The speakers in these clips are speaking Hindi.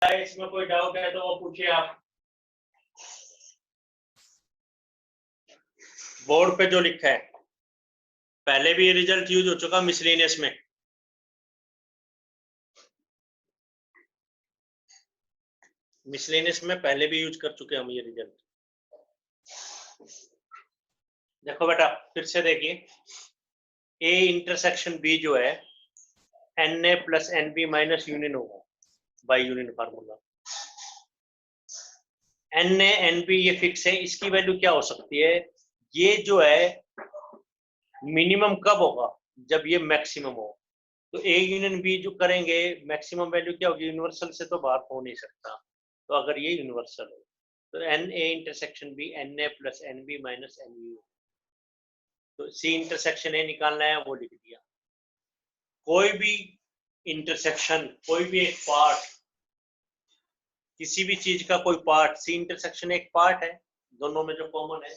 है, इसमें कोई डाउट है तो वो पूछिए आप। बोर्ड पे जो लिखा है, पहले भी ये रिजल्ट यूज हो चुका मिसलेनियस में। मिसलेनियस में पहले भी यूज कर चुके हम ये रिजल्ट। देखो बेटा फिर से देखिए, ए इंटरसेक्शन बी जो है एन ए plus n B minus union होगा by union formula. N a n b ये फिक्स है, इसकी वैल्यू क्या हो सकती है? ये जो है मिनिमम कब होगा? जब ये मैक्सिमम हो। तो ए यूनियन बी जो करेंगे मैक्सिमम वैल्यू क्या होगी? यूनिवर्सल से तो बाहर हो नहीं सकता, तो अगर ये यूनिवर्सल हो तो n A intersection B n A plus n B minus n U. तो सी इंटरसेक्शन ए निकालना है, वो लिख दिया। कोई भी इंटरसेक्शन, कोई भी एक पार्ट, किसी भी चीज का कोई पार्ट, सी इंटरसेक्शन एक पार्ट है, दोनों में जो कॉमन है,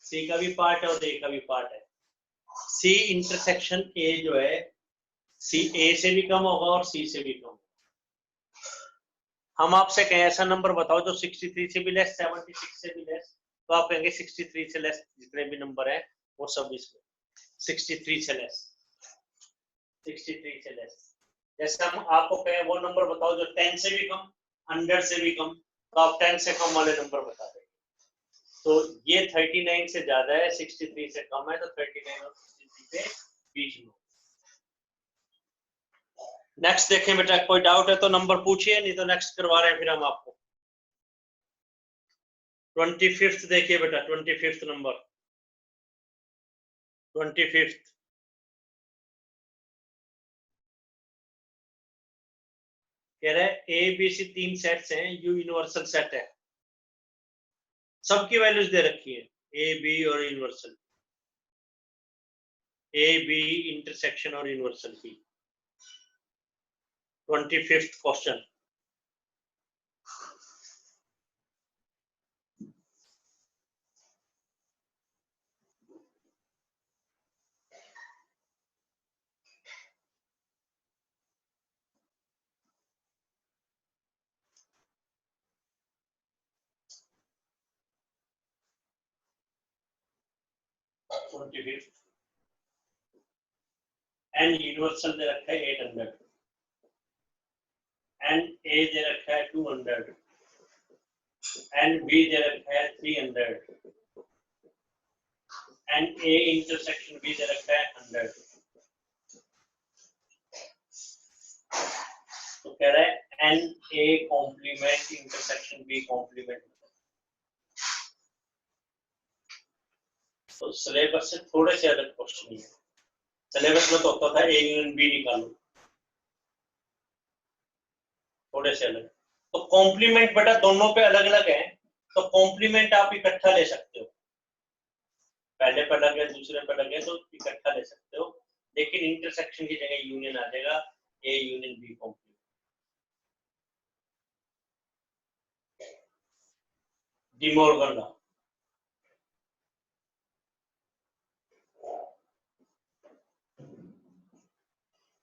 सी का भी पार्ट है और ए का भी पार्ट है। सी इंटरसेक्शन ए जो है सी ए से भी कम होगा और सी से भी कम। हम आपसे कहें ऐसा नंबर बताओ जो 63 से भी लेस, 76 से भी लेस, तो आप कहेंगे 63 से लेस जितने भी नंबर है वो सब इसमें 63 से लेस, 63 से लेस। जैसे हम आपको कहें वो नंबर बताओ जो 10 से भी कम, 100 से भी कम, तो आप 10 से कम वाले नंबर बता देंगे। तो ये 39 से ज्यादा है, 63 से कम है, तो 39 और 63 के बीच में। नेक्स्ट देखें बेटा, कोई डाउट है तो नंबर पूछिए, नहीं तो नेक्स्ट करवा रहे हैं फिर हम आपको। 25th देखिए बेटा, 25th नंबर, 25th। कह रहे हैं ए बी सी 3 सेट्स हैं, यू यूनिवर्सल सेट है, सबकी वैल्यूज दे रखी है, ए बी और यूनिवर्सल, ए बी इंटरसेक्शन और यूनिवर्सल की। 25th question. एन यूनिवर्सल दे रखा है 800, एन ए दे रखा है 200, एन बी दे रखा है 300, एन ए इंटरसेक्शन बी दे रखा है 100। तो कह रहा है n A complement intersection B complement. तो सिलेबस से थोड़े से अलग क्वेश्चन है। सिलेबस में तो होता था ए यूनियन बी निकालो, थोड़े से अलग। तो कॉम्प्लीमेंट बेटा दोनों पे अलग अलग है, तो कॉम्प्लीमेंट आप इकट्ठा ले सकते हो, पहले पे अलग है दूसरे पे अलग है तो इकट्ठा ले सकते हो, लेकिन इंटरसेक्शन की जगह यूनियन आ जाएगा, A union B complement. De Morgan law.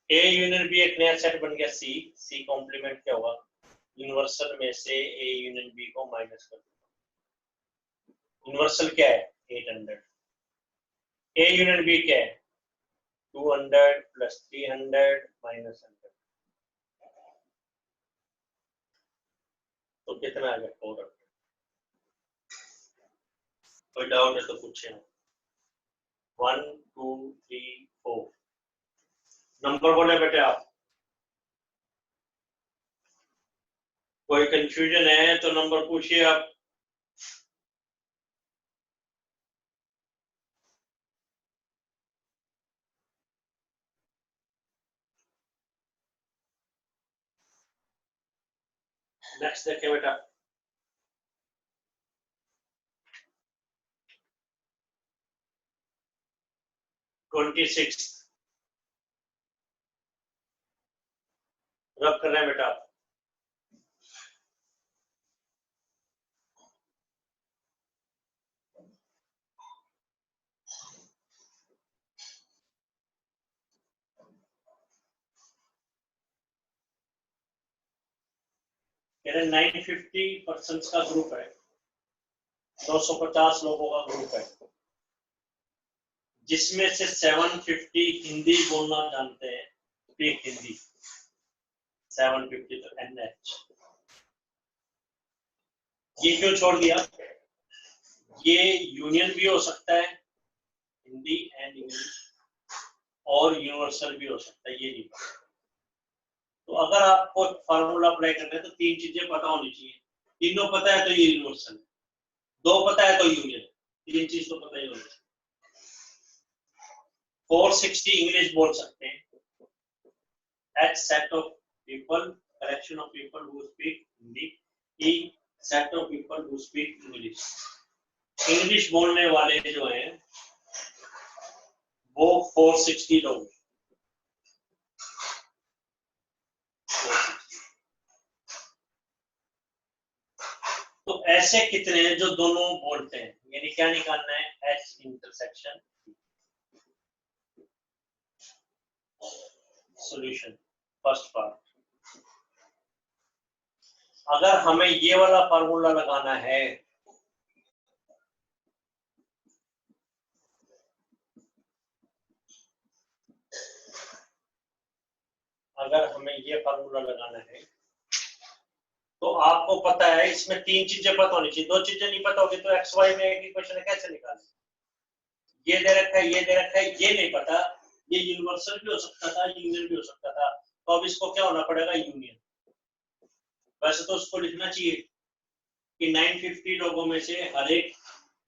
A union B एक नया सेट बन गया, सी, सी कॉम्प्लीमेंट क्या होगा? यूनिवर्सल में से ए यूनियन बी को माइनस कर दो। यूनिवर्सल क्या है? 800। ए यूनियन बी क्या है? 200 प्लस 300 माइनस 100, तो कितना आ गया? 400। कोई डाउट है तो पूछे। 1 2 3 4 नंबर बोले बेटे आप। कोई कंफ्यूजन है तो नंबर पूछिए आप। नेक्स्ट देखिए बेटा, 26 रब कर रहे हैं बेटा। कह रहे 950 पर्सन का ग्रुप है, 250 लोगों का ग्रुप है, जिसमें से 750 हिंदी बोलना जानते हैं, स्पीक हिंदी। 750 तो NH। ये क्यों छोड़ दिया? ये यूनियन भी हो सकता है, हिंदी एंड इंग्लिश, और यूनिवर्सल भी हो सकता है, ये नहीं पता। तो अगर आपको फार्मूला अप्लाई करना है तो तीन चीजें पता होनी चाहिए। तीनों पता है तो ये यूनिवर्सल है, दो पता है तो यूनियन, तीन चीज तो पता ही होनी चाहिए। 460 इंग्लिश बोल सकते हैं, H set of people, collection of people who speak Hindi, E set of people who speak English। English बोलने वाले जो हैं वो 460 लोग। तो ऐसे कितने हैं जो दोनों बोलते हैं, यानी क्या निकालना है? H intersection. Solution first part, अगर हमें ये वाला फार्मूला लगाना है, अगर हमें ये फार्मूला लगाना है तो आपको पता है इसमें तीन चीजें पता होनी चाहिए। दो चीजें नहीं पता होगी तो एक्स वाई में एक इक्वेशन कैसे निकालें? ये दे रखा है, ये दे रखा है, ये नहीं पता, ये यूनिवर्सल भी हो सकता था, यूनियन भी हो सकता था, तो अब इसको क्या होना पड़ेगा? यूनियन। वैसे तो उसको लिखना चाहिए कि 950 लोगों में से हर एक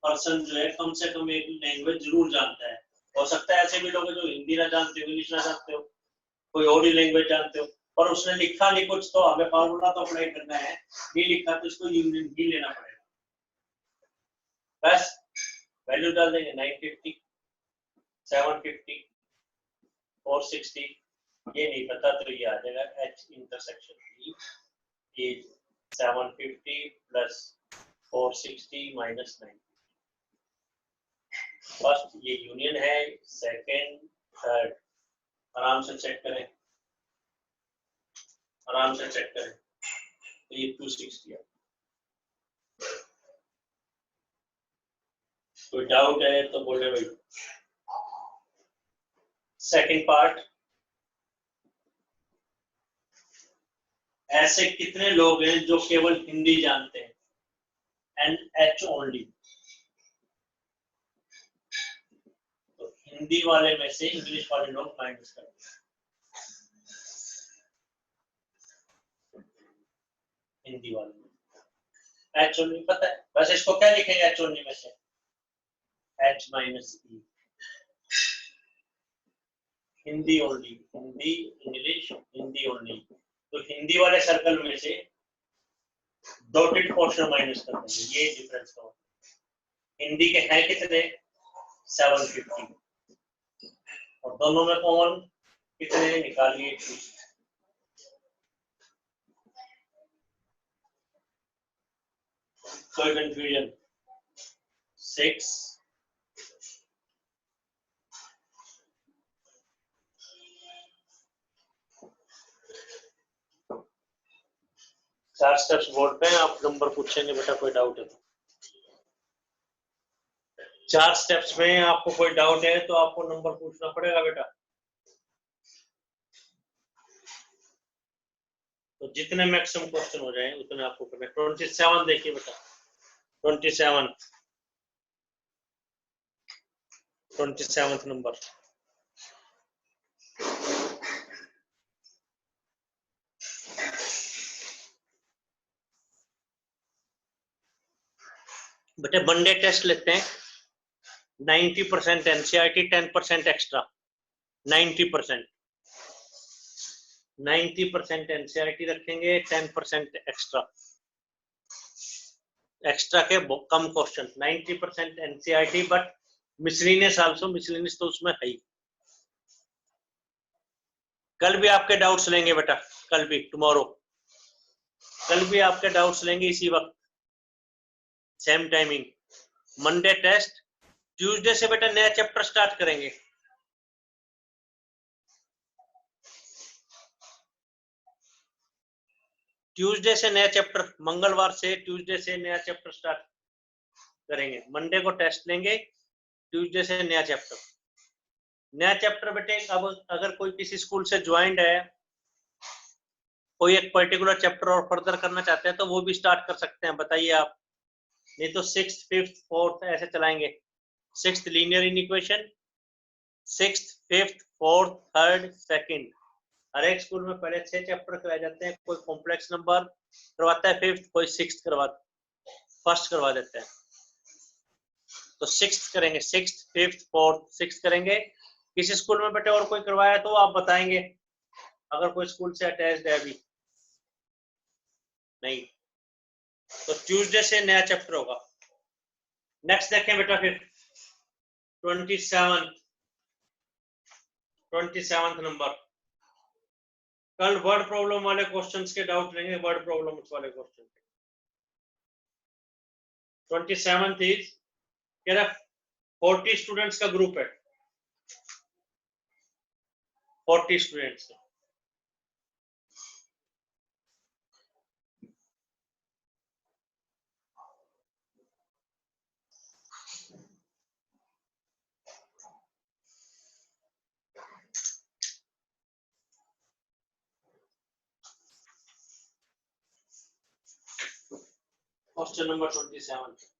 पर्सन जो है कम से कम एक लैंग्वेज जरूर जानता है। हो सकता है ऐसे भी लोग जो हिंदी ना जानते हो, इंग्लिश ना जानते हो, कोई और ही लैंग्वेज जानते हो, पर उसने लिखा नहीं कुछ, तो हमें फार्मूला तो अप्लाई करना है, नहीं लिखा तो इसको यूनियन ही लेना पड़ेगा। बस वैल्यू डाल देंगे 950, 750, 460, ये नहीं पता तो ये आ जाएगा H intersection E is 750 plus 460 minus 9। First ये यूनियन है, सेकंड, थर्ड, आराम से चेक करें, आराम से चेक करें, तो ये 260 है। कोई डाउट है तो बोले भाई। सेकंड पार्ट, ऐसे कितने लोग हैं जो केवल हिंदी जानते हैं, एंड H ओनली। तो हिंदी वाले में से इंग्लिश वाले लोग माइनस करेंगे। हिंदी वाले में H ओनली पता है, बस इसको क्या लिखेंगे H ओनली में से? H minus E। Hindi only, Hindi English, Hindi only. तो हिंदी वाले सर्कल में से डॉटेड पोर्शन माइनस कर देंगे, ये डिफरेंस का। हिंदी के हैं कितने? 750, और दोनों में कॉमन कितने निकालिए? 2। कोई कंफ्यूजन? 6 4 स्टेप्स बोर्ड पे हैं, आप नंबर पूछेंगे बेटा कोई डाउट है तो। 4 स्टेप्स में आपको कोई डाउट है तो आपको नंबर पूछना पड़ेगा बेटा। तो जितने मैक्सिमम क्वेश्चन हो जाए उतने आपको करना। 27 देखिए बेटा, 27 नंबर। बेटे वनडे टेस्ट लेते हैं, 90% एनसीईआरटी, 10% एक्स्ट्रा। 90% एनसीईआरटी रखेंगे, 10% एक्स्ट्रा। एक्स्ट्रा के कम question, 90% NCERT, but miscellaneous also, miscellaneous तो उसमें है ही। कल भी आपके डाउट्स लेंगे बेटा, कल भी, टुमारो कल भी आपके डाउट्स लेंगे इसी वक्त, same timing. Monday test, Tuesday से बेटा नया चैप्टर स्टार्ट करेंगे। ट्यूसडे से नया चैप्टर, मंगलवार से ट्यूसडे से नया चैप्टर स्टार्ट करेंगे। मंडे को टेस्ट लेंगे, ट्यूसडे से नया चैप्टर बेटे। अब अगर कोई किसी स्कूल से ज्वाइंट है, कोई एक पर्टिकुलर चैप्टर और फर्दर करना चाहते हैं तो वो भी स्टार्ट कर सकते हैं, बताइए आप। नहीं तो 6th 5th 4th ऐसे चलाएंगे। 6th linear inequation, 6th 5th 4th 3rd 2nd। हर एक स्कूल में पहले 6 चैप्टर कराए जाते हैं। कोई कॉम्प्लेक्स नंबर करवाता है 5th, कोई 6th फर्स्ट करवा देते हैं। तो 6th करेंगे, 6th 5th 4th 6th करेंगे। किसी स्कूल में बेटे और कोई करवाया तो आप बताएंगे, अगर कोई स्कूल से अटैच्ड है अभी नहीं, तो ट्यूसडे से नया चैप्टर होगा। नेक्स्ट देखें बेटा, फिर 27th नंबर। कल वर्ड प्रॉब्लम वाले क्वेश्चंस के डाउट लेंगे, वर्ड प्रॉब्लम्स वाले क्वेश्चन। 27th इज कह रहा 40 स्टूडेंट्स का ग्रुप है, 40 स्टूडेंट्स। क्वेश्चन नंबर 27,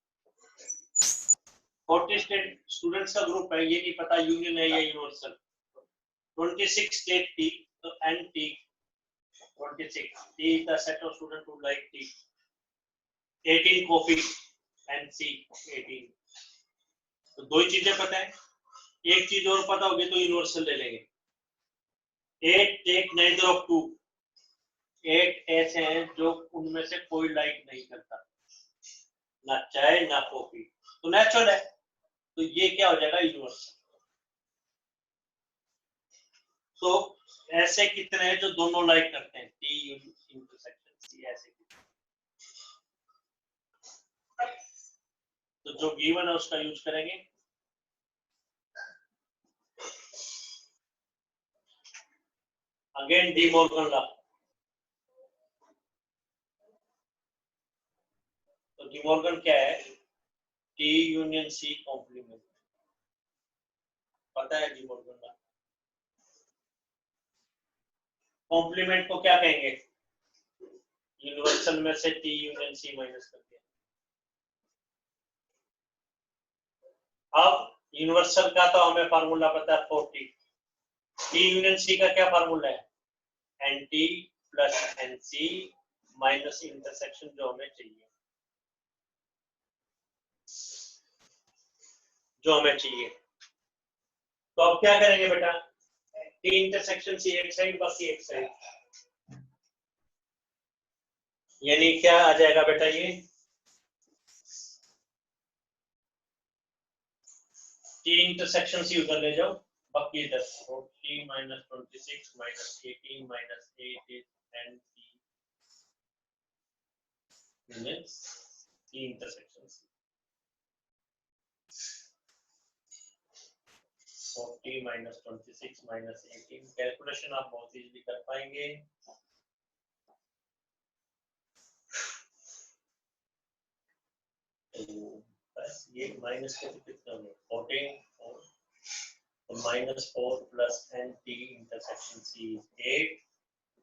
40 स्टूडेंट्स का ग्रुप है, ये नहीं पता यूनियन है या यूनिवर्सल। 26 take tea, तो n tea 26, tea is the set of students who like tea। 18 coffee, and C 18। तो दो ही चीजें पता है, एक चीज और पता होगी तो यूनिवर्सल ले लेंगे। 8 take neither of two, 8 ऐसे हैं जो उनमें से कोई लाइक नहीं करता, ना चाय ना कॉफी, तो नेचुरल है, तो ये क्या हो जाएगा, यूनिवर्सल। तो ऐसे कितने हैं जो दोनों लाइक करते हैं, टी इंटरसेक्शन सी, ऐसे कितने। तो जो गिवन है उसका यूज करेंगे। Again D Morgan law. तो डी मॉर्गन क्या है, टी यूनियन सी कॉम्प्लीमेंट, पता है डी मॉर्गन लॉ। कॉम्प्लीमेंट को क्या कहेंगे, यूनिवर्सल में से टी यूनियन सी माइनस कर दिया। अब यूनिवर्सल का तो हमें फार्मूला पता है 40, टी यूनियन सी का क्या फार्मूला है, n T plus n C minus intersection जो हमें चाहिए, तो अब क्या करेंगे बेटा, टी इंटरसेक्शन सी एक साइड, बाकी एक साइड, यानी क्या आ जाएगा बेटा, ये टी इंटरसेक्शन सी उधर ले जाओ, बाकी इधर 40 minus 26 minus 18 minus 8 is n T intersection C. 40 minus 26 minus 18, calculation आप बहुत इजीली कर पाएंगे। बस ये माइनस के तो कितना है, 14 तो -4 plus n T intersection C is 8,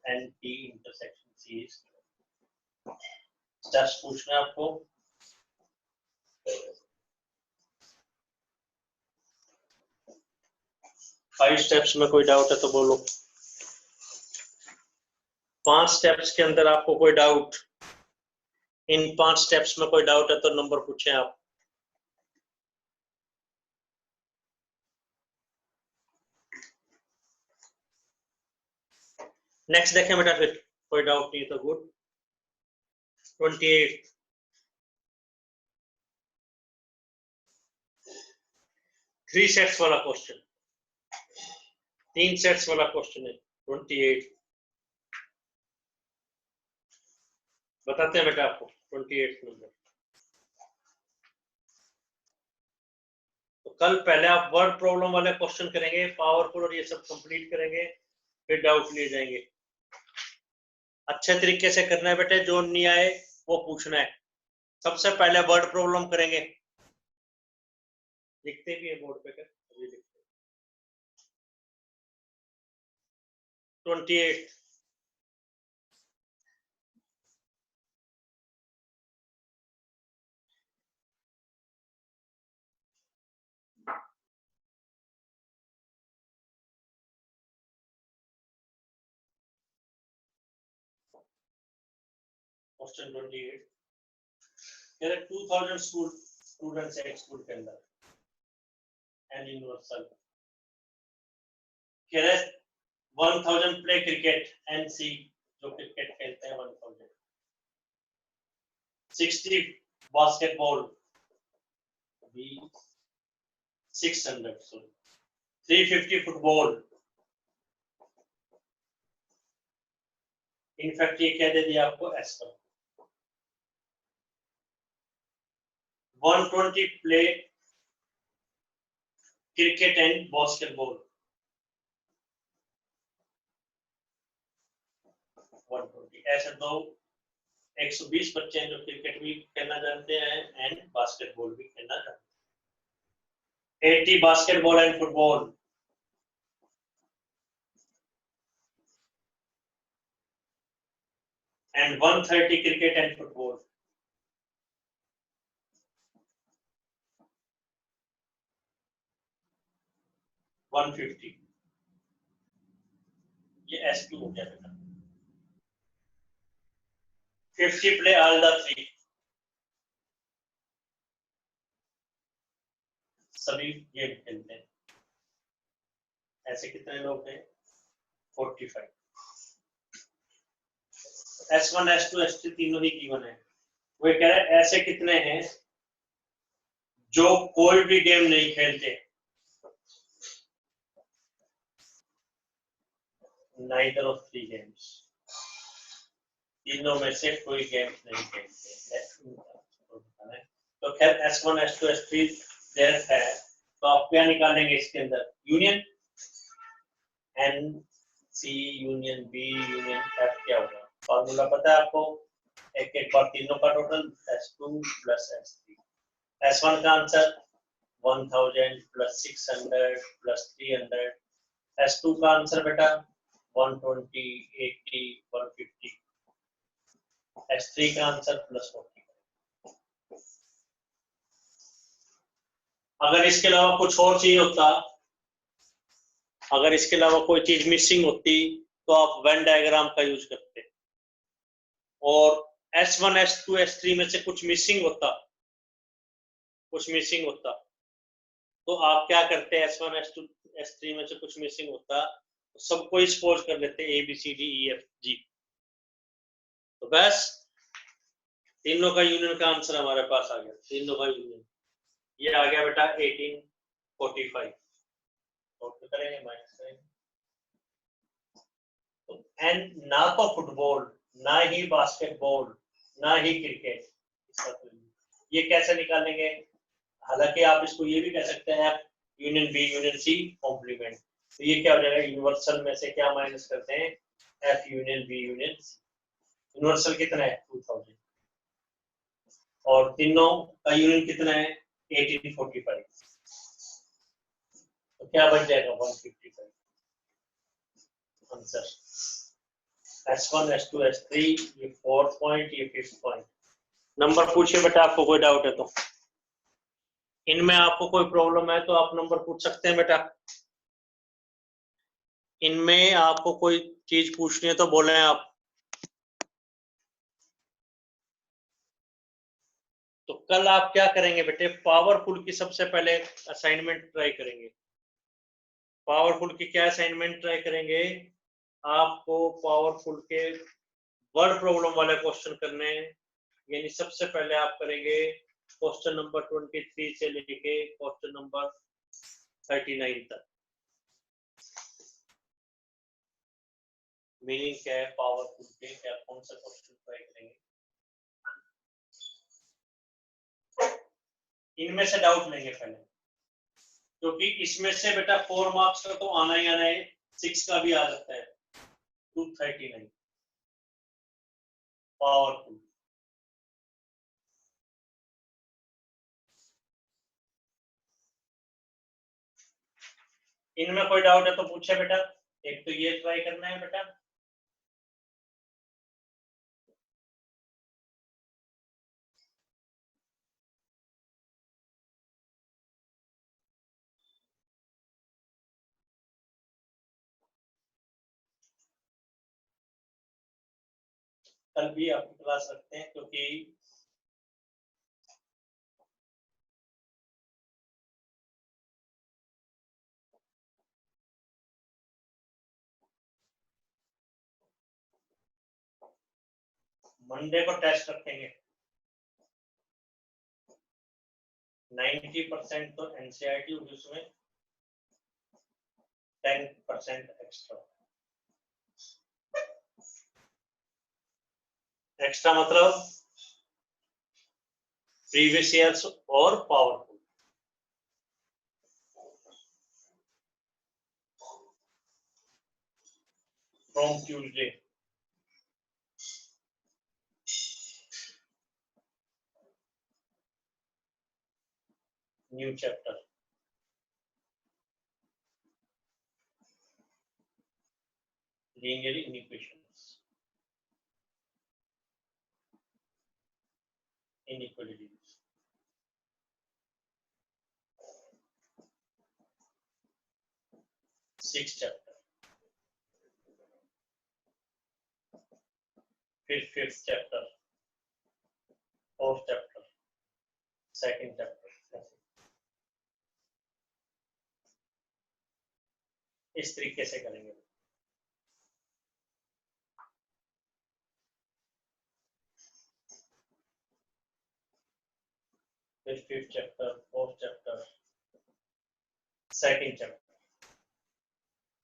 n T intersection C is. Steps पूछना आपको, फाइव स्टेप्स में कोई डाउट है तो बोलो। 5 स्टेप्स के अंदर आपको कोई डाउट, इन 5 स्टेप्स में कोई डाउट है तो नंबर पूछें आप। नेक्स्ट देखें बेटा, फिर कोई डाउट नहीं तो गुड। 28 3 सेट्स वाला क्वेश्चन, 3 सेट्स वाला क्वेश्चन है। 28 बताते हैं बेटा आपको 28 नंबर। तो कल पहले आप वर्ड प्रॉब्लम वाले क्वेश्चन करेंगे, पावरफुल और ये सब कंप्लीट करेंगे, फिर डाउट लिए जाएंगे। अच्छे तरीके से करना है बेटे, जो नहीं आए वो पूछना है। सबसे पहले वर्ड प्रॉब्लम करेंगे, लिखते भी है बोर्ड पे कर, अभी लिखते 28 क्वेश्चन 28 कह रहे 2000 स्टूडेंट्स है स्कूल के अंदर एंड यूनिवर्सल, कह रहे 1000 प्ले क्रिकेट एंड सी, जो क्रिकेट खेलते हैं 1000, 60 बास्केटबॉल भी 600, सॉरी 350 फुटबॉल, इनफैक्ट ये क्या दे दिया आपको एस पर, 120 प्ले क्रिकेट एंड बास्केटबॉल, 120 ऐसे तो 120 बच्चे हैं जो क्रिकेट भी खेलना जानते हैं एंड बास्केटबॉल भी खेलना जानते हैं। 80 basketball and football, and 130 cricket and football, $150, ये S2 हो गया बेटा। 50 play all the three, सभी गेम खेलते हैं, ऐसे कितने लोग हैं 45। S1 S2 S3 तीनों ही गिवन है। वो कह रहा है ऐसे कितने हैं जो कोई भी गेम नहीं खेलते, neither of three games, तीनों में से कोई गेम नहीं खेलते। तो खैर S1 S2 S3 देयर है, तो आप क्या निकालेंगे इसके अंदर, union n C union B union F, क्या होगा फॉर्मूला पता है आपको, एक एक बार तीनों का total S2 plus S3, S1 का आंसर 1000 प्लस 600 प्लस 300, S2 का आंसर बेटा 120 80 150, S3 का आंसर प्लस 40। अगर इसके अलावा कुछ और चीज होता, अगर इसके अलावा कोई चीज मिसिंग होती तो आप वेन डायग्राम का यूज करते, और S1 S2 S3 में से कुछ मिसिंग होता, तो आप क्या करते, S1 S2 S3 में से कुछ मिसिंग होता तो सबको एक्सपोज कर लेते ABCDEFG, तो बस तीनों का यूनियन का आंसर हमारे पास आ गया, तीनों का यूनियन ये आ गया बेटा 1845, तो करेंगे माइनस करेंगे, तो एंड ना तो फुटबॉल ना ही बास्केटबॉल ना ही क्रिकेट, ये कैसे निकालेंगे, हालांकि आप इसको ये भी कह सकते हैं F union B union C complement, तो ये क्या हो जाएगा, यूनिवर्सल में से क्या माइनस करते हैं, F union B union C, universal कितना है 2000, और तीनों का यूनियन कितना है 1845, तो क्या बन जाएगा 155 आंसर। S1 S2 S3 ये 4th पॉइंट, ये 5th पॉइंट। नंबर पूछिए बेटा, आपको कोई डाउट है तो, इनमें आपको कोई प्रॉब्लम है तो आप नंबर पूछ सकते हैं बेटा, इनमें आपको कोई चीज पूछनी है तो बोले आप। तो कल आप क्या करेंगे बेटे, पावरफुल की सबसे पहले असाइनमेंट ट्राई करेंगे, पावरफुल की क्या असाइनमेंट ट्राई करेंगे, आपको पावरफुल के वर्ड प्रॉब्लम वाले क्वेश्चन करने हैं, यानी सबसे पहले आप करेंगे क्वेश्चन नंबर 23 से लेके क्वेश्चन नंबर 39 तक। मीनिंग क्या है पावरफुल के, क्या कौन सा क्वेश्चन ट्राई करेंगे, इनमें से डाउट लेंगे पहले, क्योंकि इसमें से बेटा 4 मार्क्स का तो आना ही आना है, 6 का भी आ सकता है 239, पावरफुल। इनमें कोई डाउट है तो पूछे बेटा। एक तो ये ट्राई करना है बेटा। कल भी आपकी क्लास रखते हैं क्योंकि मंडे को टेस्ट रखेंगे। 90% तो एनसीईआरटी होगी, उसमें 10% एक्स्ट्रा। एक्स्ट्रा मतलब प्रीवियस ईयर्स और powerful. From Tuesday. New chapter. Linear equations, inequalities। Six chapter. फिर fifth chapter, fourth chapter, second chapter. इस तरीके से करेंगे। फिर fifth chapter, fourth chapter, second chapter,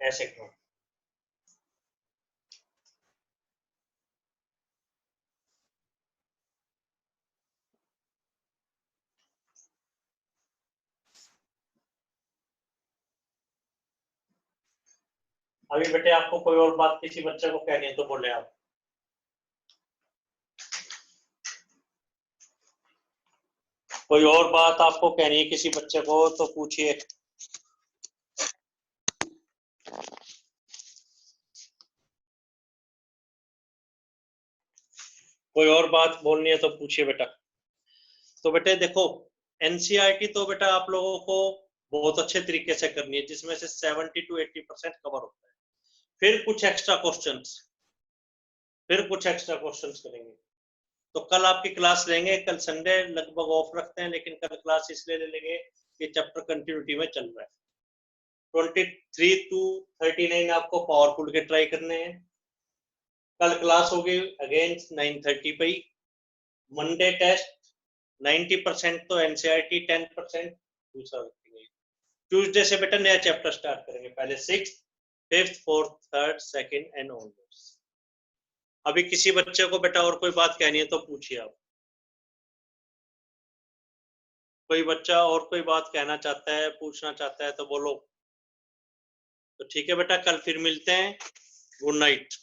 ऐसे क्यों। अभी बेटे आपको कोई और बात किसी बच्चे को कहनी है तो बोले आप। कोई और बात आपको कहनी है किसी बच्चे को तो पूछिए। कोई और बात बोलनी है तो पूछिए बेटा। तो बेटे देखो, एनसीईआरटी तो बेटा आप लोगों को बहुत अच्छे तरीके से करनी है, जिसमें से 70 to 80% कवर होता है। फिर कुछ एक्स्ट्रा क्वेश्चंस करेंगे। तो कल आपकी क्लास लेंगे। कल संडे लगभग ऑफ रखते हैं, लेकिन कल क्लास इसलिए ले लेंगे कि चैप्टर कंटिन्यूटी में चल रहा है। 23 to 39 आपको पावरफुल के ट्राई करने हैं। कल क्लास होगी अगेन 9:30 पे। मंडे टेस्ट 90% तो एनसीईआरटी, 10% दूसरा रखेंगे। ट्यूसडे से बेटा नया चैप्टर स्टार्ट करेंगे, पहले 6th, 5th, 4th, 3rd, 2nd and onwards. अभी किसी बच्चे को बेटा और कोई बात कहनी है तो पूछिए आप। कोई बच्चा और कोई बात कहना चाहता है, पूछना चाहता है तो बोलो। तो ठीक है बेटा, कल फिर मिलते हैं। Good night.